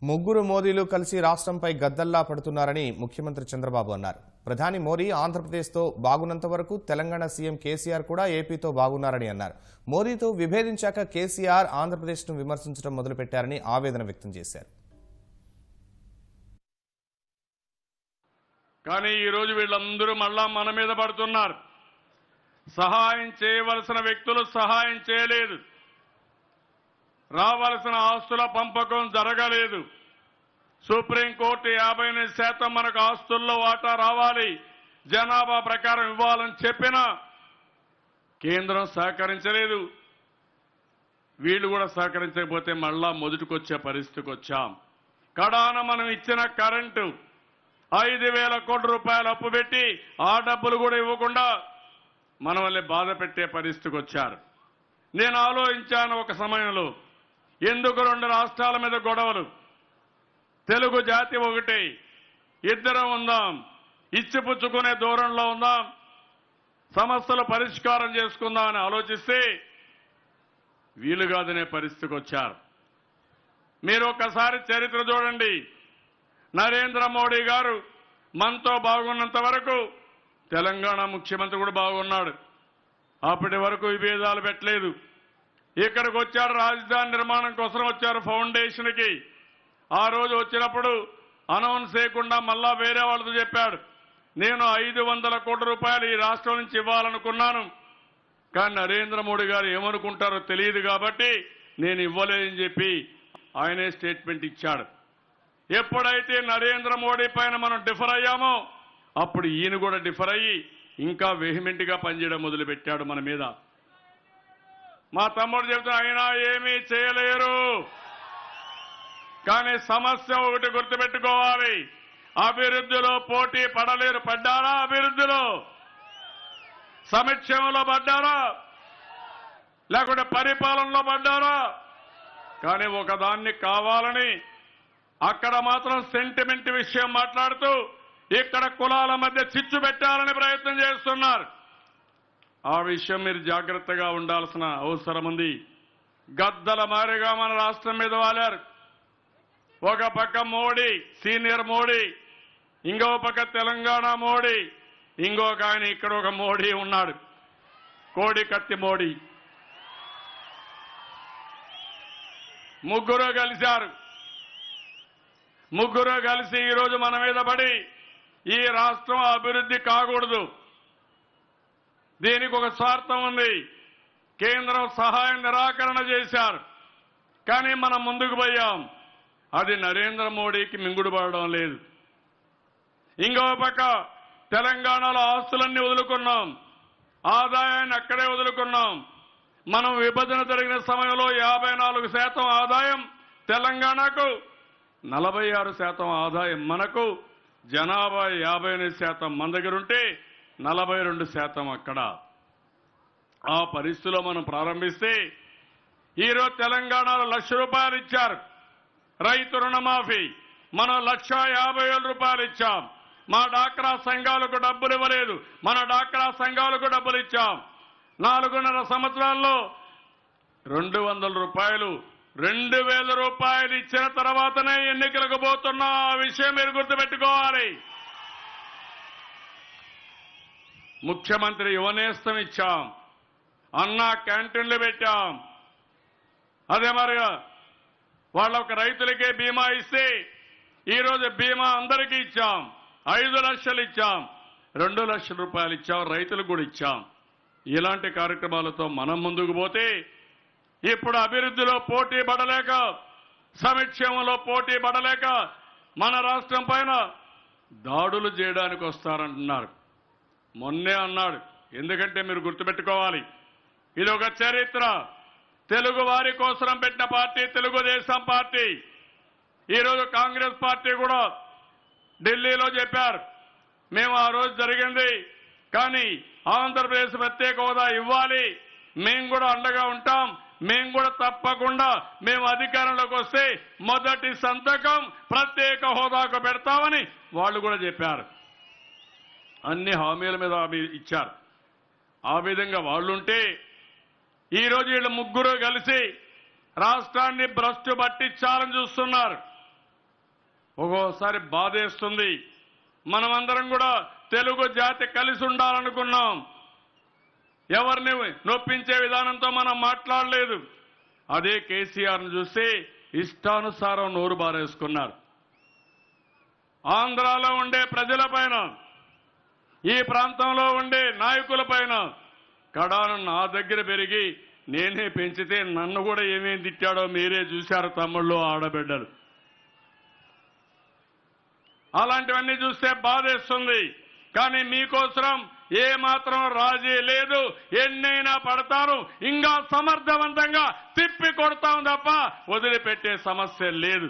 ముగ్గురు మోదీలు కలిసి రాష్ట్రంపై గద్దల్లా పడుతున్నారని ముఖ్యమంత్రి చంద్రబాబు అన్నారు. ప్రధాని మోదీ ఆంధ్రప్రదేశ్తో బాగున్నంత వరకు తెలంగాణ సీఎం కేసీఆర్ కూడా ఏపీతో బాగున్నారని అన్నారు. మోదీతో విభేదించాక కేసీఆర్ ఆంధ్రప్రదేశ్ను విమర్శించడం మొదలుపెట్టారని ఆవేదన వ్యక్తం చేశారు. కానీ ఈ రోజు వీళ్ళందరూ మళ్ళా మన మీద పడుతున్నారు. సహాయం చేయవలసిన వ్యక్తులు సహాయం చేయలేదు. రావాల్సిన ఆస్తుల పంపకం జరగలేదు. సుప్రీంకోర్టు 58% మనకు ఆస్తుల్లో వాటా రావాలి, జనాభా ప్రకారం ఇవ్వాలని చెప్పినా కేంద్రం సహకరించలేదు. వీళ్ళు కూడా సహకరించకపోతే మళ్ళా మొదటికొచ్చే పరిస్థితికి వచ్చాం. కడాన మనం ఇచ్చిన కరెంటు 5,000 కోట్ల రూపాయలు అప్పు పెట్టి ఆ డబ్బులు కూడా ఇవ్వకుండా మన వల్లే బాధ పెట్టే పరిస్థితికి వచ్చారు. నేను ఆలోచించాను ఒక సమయంలో, ఎందుకు 2 రాష్ట్రాల మీద గొడవలు? తెలుగు జాతి ఒకటి, ఇద్దరం ఉందాం, ఇచ్చిపుచ్చుకునే దూరంలో ఉందాం, సమస్యలు పరిష్కారం చేసుకుందాం అని ఆలోచిస్తే వీలు కాదనే పరిస్థితికి వచ్చారు. మీరు ఒక్కసారి చరిత్ర చూడండి. నరేంద్ర మోడీ గారు మనతో బాగున్నంత వరకు తెలంగాణ ముఖ్యమంత్రి కూడా బాగున్నాడు. అప్పటి వరకు విభేదాలు పెట్టలేదు. ఇక్కడికి వచ్చారు, రాజధాని నిర్మాణం కోసం వచ్చారు ఫౌండేషన్కి. ఆ రోజు వచ్చినప్పుడు అనౌన్స్ చేయకుండా మళ్ళా వేరే వాళ్ళతో చెప్పాడు, నేను 500 కోట్ల రూపాయలు ఈ రాష్ట్రం నుంచి ఇవ్వాలనుకున్నాను, కానీ నరేంద్ర మోడీ గారు ఏమనుకుంటారో తెలియదు కాబట్టి నేను ఇవ్వలేదని చెప్పి ఆయనే స్టేట్మెంట్ ఇచ్చాడు. ఎప్పుడైతే నరేంద్ర మోడీ పైన మనం డిఫర్ అయ్యామో అప్పుడు ఈయన కూడా డిఫర్ అయ్యి ఇంకా వెహిమెంట్ గా పనిచేయడం మొదలుపెట్టాడు మన మీద. మా తమ్ముడు చెబుతున్నా, అయినా ఏమీ చేయలేరు. కానీ సమస్య ఒకటి గుర్తుపెట్టుకోవాలి, అభివృద్ధిలో పోటీ పడలేరు. పడ్డారా? అభివృద్ధిలో సంక్షేమంలో పడ్డారా? లేకుంటే పరిపాలనలో పడ్డారా? కానీ ఒకదాన్ని కావాలని అక్కడ మాత్రం సెంటిమెంట్ విషయం మాట్లాడుతూ ఇక్కడ కులాల మధ్య చిచ్చు పెట్టాలని ప్రయత్నం చేస్తున్నారు. ఆ విషయం మీరు జాగ్రత్తగా ఉండాల్సిన అవసరం ఉంది. గద్దల మారిగా మన రాష్ట్రం మీద వాలారు. ఒక పక్క మోడీ, సీనియర్ మోడీ, ఇంకో పక్క తెలంగాణ మోడీ, ఇంకొక ఆయన ఇక్కడ ఒక మోడీ ఉన్నాడు, కోడి కత్తి మోడీ. ముగ్గురు కలిశారు. ముగ్గురు కలిసి ఈరోజు మన మీద పడి ఈ రాష్ట్రం అభివృద్ధి కాకూడదు, దీనికి ఒక స్వార్థం ఉంది, కేంద్రం సహాయం నిరాకరణ చేశారు. కానీ మనం ముందుకు పోయాం. అది నరేంద్ర మోడీకి మింగుడు పడడం లేదు. ఇంకో పక్క తెలంగాణలో ఆస్తులన్నీ వదులుకున్నాం, ఆదాయాన్ని అక్కడే వదులుకున్నాం. మనం విభజన జరిగిన సమయంలో 54% ఆదాయం తెలంగాణకు, 46% ఆదాయం మనకు. జనాభా 58% మన దగ్గర ఉంటే 42% అక్కడ. ఆ పరిస్థితిలో మనం ప్రారంభిస్తే ఈరోజు తెలంగాణలో 1,00,000 రూపాయలు ఇచ్చారు రైతు రుణమాఫీ, మనం 1,50,000 రూపాయలు ఇచ్చాం. మా డాక్రా సంఘాలకు డబ్బులు ఇవ్వలేదు, మన డాక్రా సంఘాలకు డబ్బులు ఇచ్చాం. 4.5 సంవత్సరాల్లో 200 రూపాయలు, 2,000 రూపాయలు ఇచ్చిన తర్వాతనే ఎన్నికలకు పోతున్నా. ఆ విషయం మీరు గుర్తుపెట్టుకోవాలి. ముఖ్యమంత్రి యువనేస్తం ఇచ్చాం, అన్నా క్యాంటీన్లు పెట్టాం. అదే మరిగా వాళ్ళొక రైతులకే బీమా ఇస్తే ఈరోజు బీమా అందరికీ ఇచ్చాం. 5 లక్షలు ఇచ్చాం, 2 లక్షల రూపాయలు ఇచ్చాం, రైతులకు కూడా ఇచ్చాం. ఇలాంటి కార్యక్రమాలతో మనం ముందుకు పోతే ఇప్పుడు అభివృద్ధిలో పోటీ పడలేక, సంక్షేమంలో పోటీ పడలేక మన రాష్ట్రం పైన దాడులు చేయడానికి వస్తారంటున్నారు. మొన్నే అన్నాడు. ఎందుకంటే మీరు గుర్తుపెట్టుకోవాలి, ఇది ఒక చరిత్ర. తెలుగు వారి కోసం పెట్టిన పార్టీ తెలుగుదేశం పార్టీ. ఈరోజు కాంగ్రెస్ పార్టీ కూడా ఢిల్లీలో చెప్పారు, మేము ఆ రోజు జరిగింది, కానీ ఆంధ్రప్రదేశ్ ప్రత్యేక హోదా ఇవ్వాలి, మేము కూడా అండగా ఉంటాం, మేము కూడా తప్పకుండా మేము అధికారంలోకి వస్తే మొదటి సంతకం ప్రత్యేక హోదాకు పెడతామని వాళ్ళు కూడా చెప్పారు. అన్ని హామీల మీద ఇచ్చారు. ఆ విధంగా వాళ్ళుంటే ఈరోజు వీళ్ళు ముగ్గురు కలిసి రాష్ట్రాన్ని భ్రష్టు పట్టించాలని చూస్తున్నారు. ఒక్కోసారి బాధేస్తుంది. మనమందరం కూడా తెలుగు జాతి కలిసి ఉండాలనుకున్నాం. ఎవరిని నొప్పించే విధానంతో మనం మాట్లాడలేదు. అదే కేసీఆర్ను చూసి ఇష్టానుసారం నోరు బారేసుకున్నారు. ఆంధ్రాలో ఉండే ప్రజలపైన, ఈ ప్రాంతంలో ఉండే నాయకులపైన కడాను నా దగ్గర పెరిగి నేనే పెంచితే నన్ను కూడా ఏమేం తిట్టాడో మీరే చూశారు తమ్ముళ్ళు, ఆడబిడ్డలు. అలాంటివన్నీ చూస్తే బాధేస్తుంది. కానీ మీకోసం ఏ మాత్రం రాజీ లేదు. ఎన్నైనా పడతాను, ఇంకా సమర్థవంతంగా తిప్పి కొడతాం తప్ప వదిలిపెట్టే సమస్య లేదు.